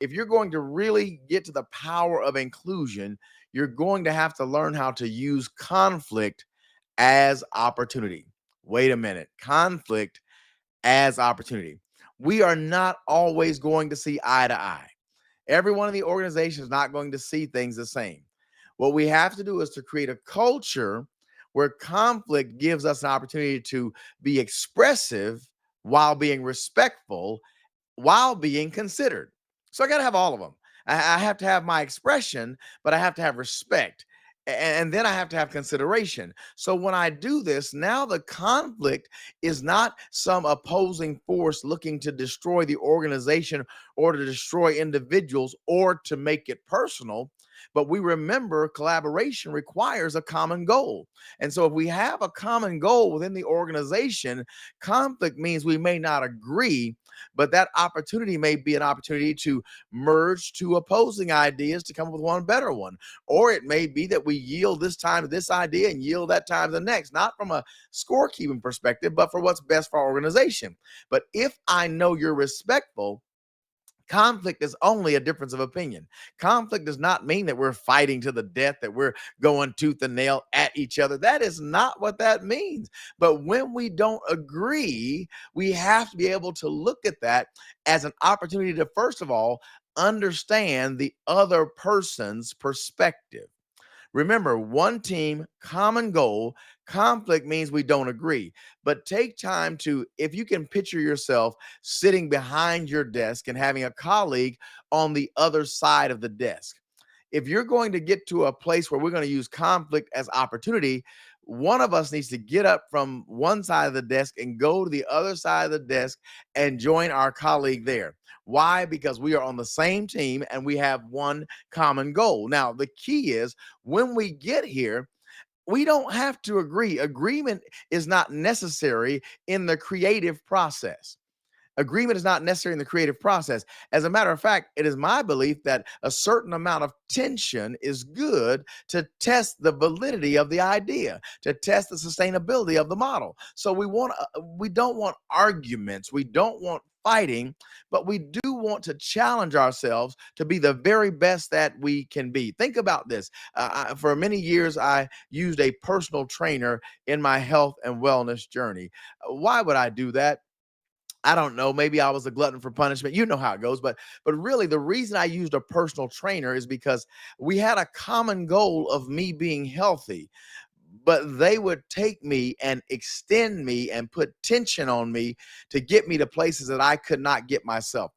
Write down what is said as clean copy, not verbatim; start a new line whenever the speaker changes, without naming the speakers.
if you're going to really get to the power of inclusion, you're going to have to learn how to use conflict as opportunity. Wait a minute. Conflict as opportunity. We are not always going to see eye to eye. Everyone in the organization is not going to see things the same. What we have to do is to create a culture where conflict gives us an opportunity to be expressive while being respectful, while being considered. So I got to have all of them. I have to have my expression, but I have to have respect. And then I have to have consideration. So when I do this, now the conflict is not some opposing force looking to destroy the organization or to destroy individuals or to make it personal. But we remember collaboration requires a common goal. And so if we have a common goal within the organization, conflict means we may not agree, but that opportunity may be an opportunity to merge two opposing ideas to come up with one better one. Or it may be that we yield this time to this idea and yield that time to the next, not from a scorekeeping perspective, but for what's best for our organization. But if I know you're respectful, conflict is only a difference of opinion. Conflict does not mean that we're fighting to the death, that we're going tooth and nail at each other. That is not what that means. But when we don't agree, we have to be able to look at that as an opportunity to, first of all, understand the other person's perspective. Remember, one team, common goal. Conflict means we don't agree. But take time to, if you can picture yourself sitting behind your desk and having a colleague on the other side of the desk. If you're going to get to a place where we're going to use conflict as opportunity, one of us needs to get up from one side of the desk and go to the other side of the desk and join our colleague there. Why? Because we are on the same team and we have one common goal. Now, the key is when we get here, we don't have to agree. Agreement is not necessary in the creative process. Agreement is not necessary in the creative process. As a matter of fact, it is my belief that a certain amount of tension is good to test the validity of the idea, to test the sustainability of the model. So we don't want arguments, we don't want fighting, but we do want to challenge ourselves to be the very best that we can be. Think about this. For many years, I used a personal trainer in my health and wellness journey. Why would I do that? I don't know. Maybe I was a glutton for punishment. You know how it goes. But really, the reason I used a personal trainer is because we had a common goal of me being healthy. But they would take me and extend me and put tension on me to get me to places that I could not get myself.